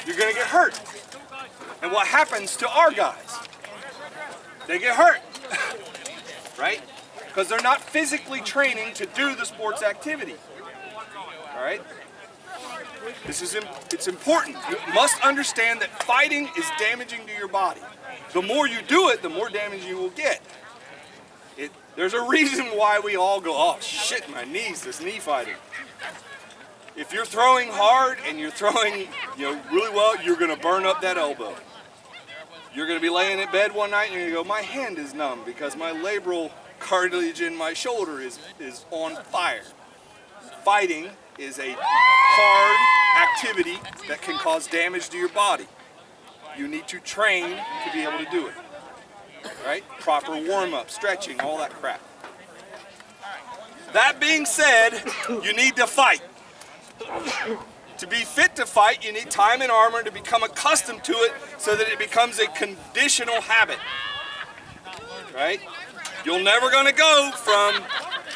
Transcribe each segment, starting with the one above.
you're going to get hurt. And what happens to our guys? They get hurt, right? Because they're not physically training to do the sports activity, all right? It's important. You must understand that fighting is damaging to your body. The more you do it, the more damage you will get. There's a reason why we all go, oh shit, my knees, this knee fighting. If you're throwing hard and you're throwing really well, you're going to burn up that elbow. You're going to be laying in bed one night and you're going to go, my hand is numb because my labral cartilage in my shoulder is on fire. Fighting is a hard activity that can cause damage to your body. You need to train to be able to do it. Right? Proper warm-up, stretching, all that crap. That being said, you need to fight. To be fit to fight, you need time and armor to become accustomed to it so that it becomes a conditional habit. Right? You're never going to go from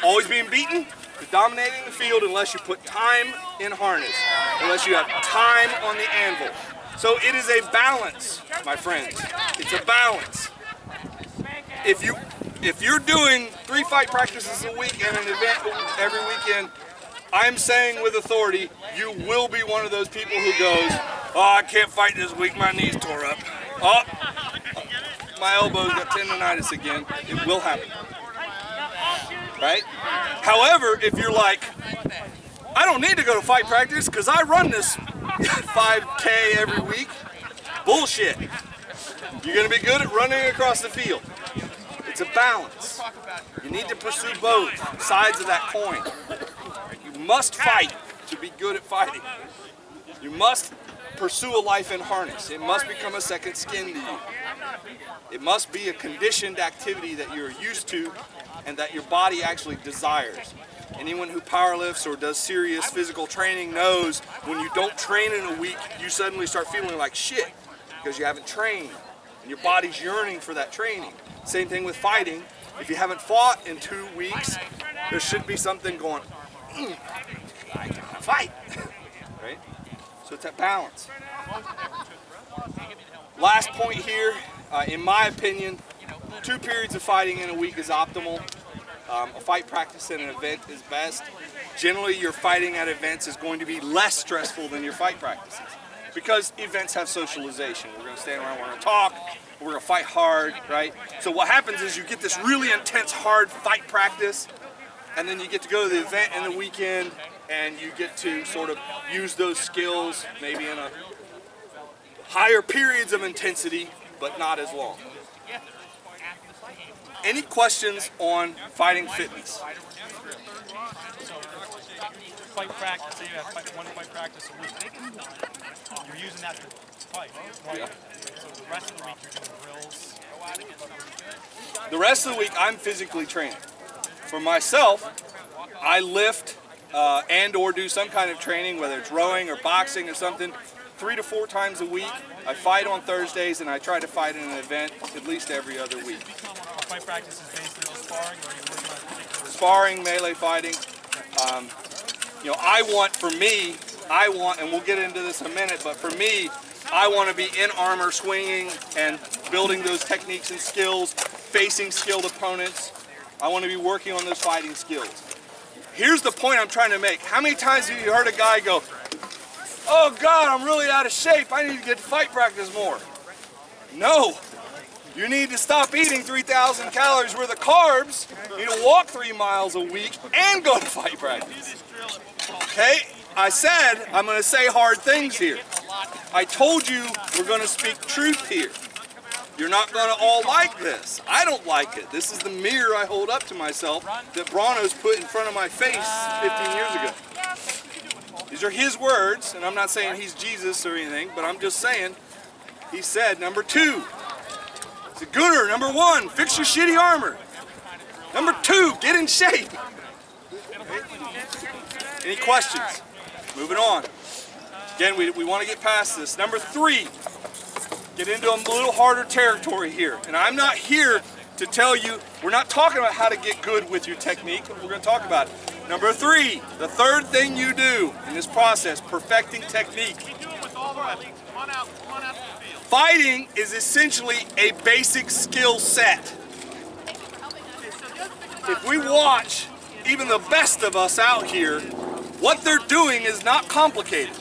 always being beaten to dominating the field unless you put time in harness, unless you have time on the anvil. So it is a balance, my friends. It's a balance. If you're doing 3 fight practices a week and an event every weekend, I'm saying with authority, you will be one of those people who goes, oh, I can't fight this week, my knees tore up. Oh, my elbow's got tendonitis again. It will happen. Right? However, if you're like, I don't need to go to fight practice because I run this 5K every week, bullshit. You're going to be good at running across the field. It's a balance. You need to pursue both sides of that coin. You must fight to be good at fighting. You must pursue a life in harness. It must become a second skin to you. It must be a conditioned activity that you're used to and that your body actually desires. Anyone who powerlifts or does serious physical training knows when you don't train in a week, you suddenly start feeling like shit because you haven't trained and your body's yearning for that training. Same thing with fighting. If you haven't fought in 2 weeks, there should be something going, I gotta fight, right? So it's that balance. Last point here, in my opinion, 2 periods of fighting in a week is optimal. A fight practice and an event is best. Generally, your fighting at events is going to be less stressful than your fight practices because events have socialization. We're going to stand around, we're going to talk, we're going to fight hard, right? So what happens is you get this really intense, hard fight practice, and then you get to go to the event in the weekend, and you get to sort of use those skills maybe in a higher periods of intensity, but not as long. Any questions on fighting fitness? Fight practice, say you have one fight practice a week. You're using that to fight, right? Yeah. So the rest of the week you're doing drills. The rest of the week I'm physically training. For myself, I lift and or do some kind of training, whether it's rowing or boxing or something, 3 to 4 times a week. I fight on Thursdays and I try to fight in an event at least every other week. Fight practice is based on sparring, or are you working on a particular sparring, melee fighting. I want, and we'll get into this in a minute, but for me, I want to be in armor swinging and building those techniques and skills, facing skilled opponents. I want to be working on those fighting skills. Here's the point I'm trying to make. How many times have you heard a guy go, oh God, I'm really out of shape, I need to get to fight practice more? No. You need to stop eating 3,000 calories worth of carbs. You need to walk 3 miles a week and go to fight practice. Okay? I said I'm going to say hard things here. I told you we're going to speak truth here. You're not going to all like this. I don't like it. This is the mirror I hold up to myself that Brano's put in front of my face 15 years ago. These are his words, and I'm not saying he's Jesus or anything, but I'm just saying, he said, number 2, he said, Gunnar, number 1, fix your shitty armor. Number 2, get in shape. Any questions? Moving on. Again, we want to get past this. Number 3, get into a little harder territory here. And I'm not here to tell you, we're not talking about how to get good with your technique. We're going to talk about it. Number 3, the third thing you do in this process, perfecting technique. Fighting is essentially a basic skill set. If we watch even the best of us out here, what they're doing is not complicated.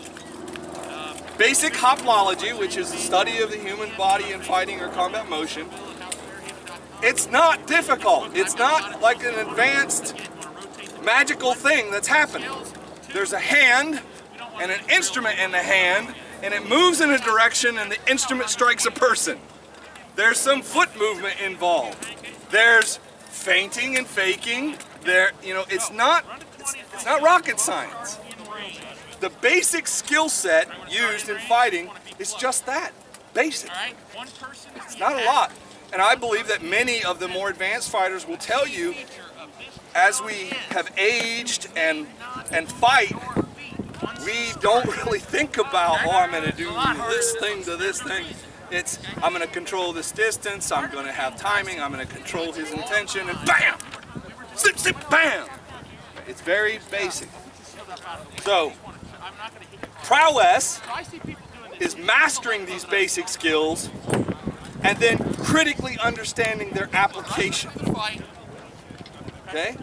Basic hoplology, which is the study of the human body in fighting or combat motion, it's not difficult. It's not like an advanced magical thing that's happening. There's a hand and an instrument in the hand, and it moves in a direction and the instrument strikes a person. There's some foot movement involved. There's feinting and faking. It's not rocket science. The basic skill set used in fighting is just that, basic. It's not a lot. And I believe that many of the more advanced fighters will tell you, as we have aged and fight, we don't really think about, oh, I'm going to do this thing to this thing. It's, I'm going to control this distance, I'm going to have timing, I'm going to control his intention, and bam! Zip, zip, bam! It's very basic. So, prowess is mastering these basic skills and then critically understanding their application. Okay?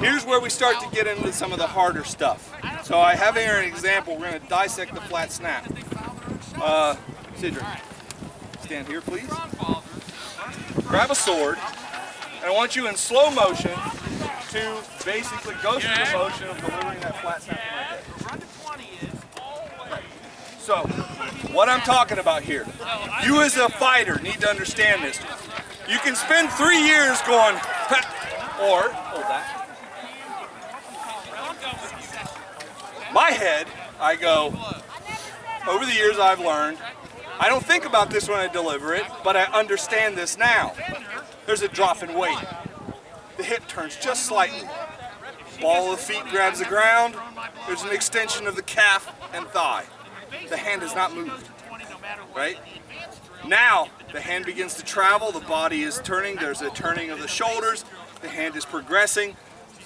Here's where we start to get into some of the harder stuff. So I have here an example. We're going to dissect the flat snap. Cedric, stand here please. Grab a sword, and I want you in slow motion to basically go through the motion of delivering that flat snap. So, what I'm talking about here, you as a fighter need to understand this. You can spend 3 years going, or, hold that. My head, I go, over the years I've learned, I don't think about this when I deliver it, but I understand this now. There's a drop in weight. The hip turns just slightly. Ball of the feet grabs the ground. There's an extension of the calf and thigh. The hand has not moved, right? Now, the hand begins to travel, the body is turning, there's a turning of the shoulders, the hand is progressing,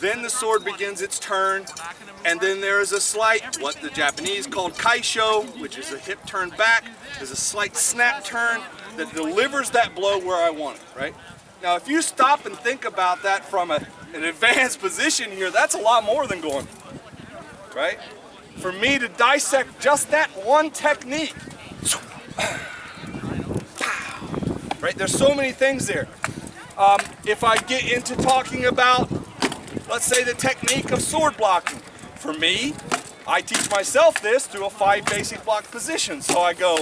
then the sword begins its turn, and then there is a slight, what the Japanese called kaisho, which is a hip turn back. There's a slight snap turn that delivers that blow where I want it, right? Now, if you stop and think about that from an advanced position here, that's a lot more than going, right? For me to dissect just that one technique, right? There's so many things there. If I get into talking about, let's say, the technique of sword blocking, for me, I teach myself this through a 5 basic block position. So I go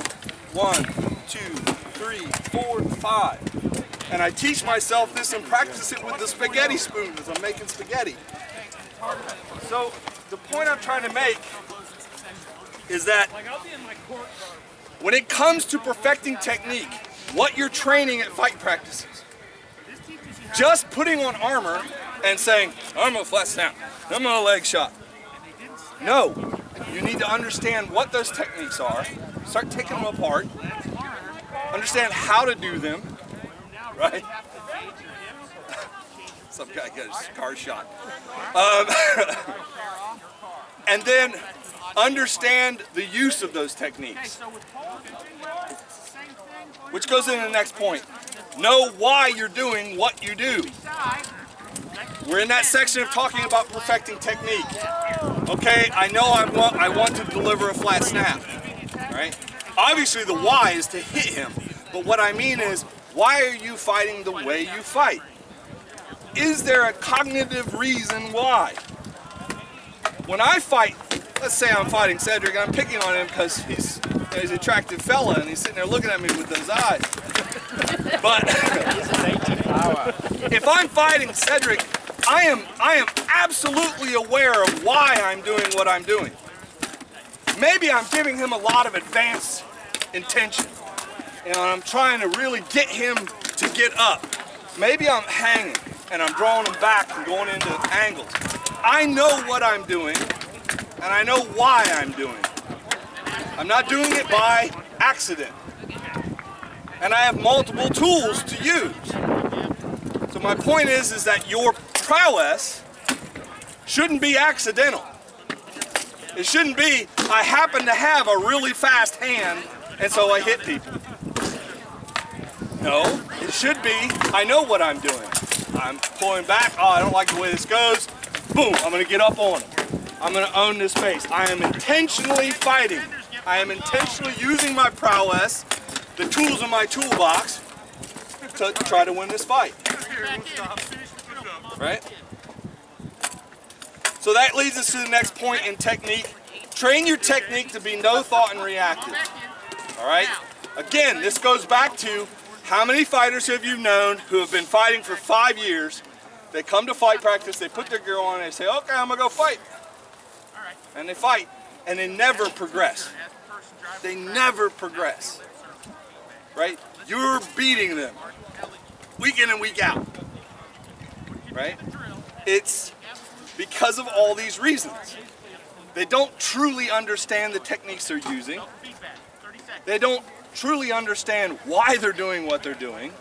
1, 2, 3, 4, 5. And I teach myself this and practice it with the spaghetti spoon as I'm making spaghetti. So the point I'm trying to make is that when it comes to perfecting technique, what you're training at fight practices, just putting on armor and saying, I'm a flat snap, I'm a leg shot. No, you need to understand what those techniques are, start taking them apart, understand how to do them, right? Some guy got his car shot. And then understand the use of those techniques. Which goes into the next point. Know why you're doing what you do. We're in that section of talking about perfecting technique. Okay, I know I want to deliver a flat snap, right? Obviously the why is to hit him, but what I mean is, why are you fighting the way you fight? Is there a cognitive reason why? When I fight, let's say I'm fighting Cedric, and I'm picking on him because he's an attractive fella and he's sitting there looking at me with those eyes. But if I'm fighting Cedric, I am absolutely aware of why I'm doing what I'm doing. Maybe I'm giving him a lot of advanced intention, and I'm trying to really get him to get up. Maybe I'm hanging and I'm drawing him back and going into angles. I know what I'm doing, and I know why I'm doing it. I'm not doing it by accident. And I have multiple tools to use. So my point is that your prowess shouldn't be accidental. It shouldn't be, I happen to have a really fast hand, and so I hit people. No, it should be, I know what I'm doing. I'm pulling back, oh, I don't like the way this goes. Boom, I'm gonna get up on him. I'm gonna own this space. I am intentionally fighting. I am intentionally using my prowess, the tools in my toolbox, to try to win this fight. Right? So that leads us to the next point in technique. Train your technique to be no thought and reactive. All right? Again, this goes back to how many fighters have you known who have been fighting for 5 years? They come to fight practice, they put their gear on, and they say, okay, I'm gonna go fight. And they fight, and they never progress. They never progress. Right? You're beating them week in and week out. Right? It's because of all these reasons. They don't truly understand the techniques they're using. They don't truly understand why they're doing what they're doing.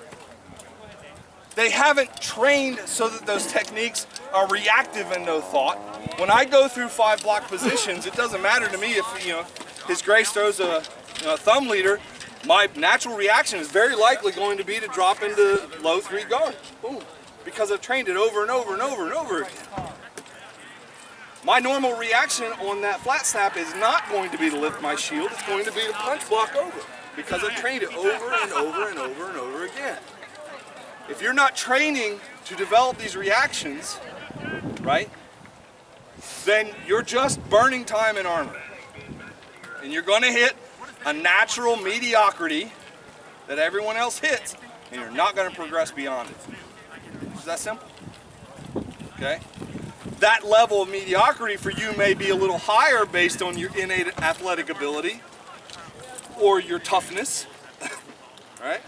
They haven't trained so that those techniques are reactive and no thought. When I go through 5 block positions, it doesn't matter to me if His Grace throws a thumb leader. My natural reaction is very likely going to be to drop into low 3 guard. Boom. Because I've trained it over and over and over and over again. My normal reaction on that flat snap is not going to be to lift my shield, it's going to be to punch block over. Because I've trained it over and over and over and over again. If you're not training to develop these reactions, right, then you're just burning time and armor. And you're going to hit a natural mediocrity that everyone else hits, and you're not going to progress beyond it. It's that simple. Okay? That level of mediocrity for you may be a little higher based on your innate athletic ability or your toughness. Right?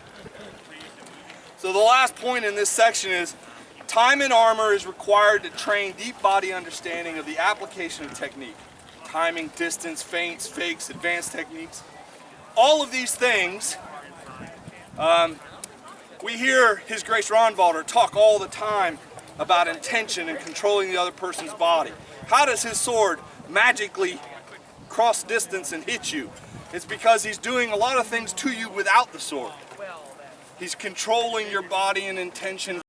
So the last point in this section is time in armor is required to train deep body understanding of the application of technique. Timing, distance, feints, fakes, advanced techniques. All of these things, we hear His Grace Ronvalder talk all the time about intention and controlling the other person's body. How does his sword magically cross distance and hit you? It's because he's doing a lot of things to you without the sword. He's controlling your body and intention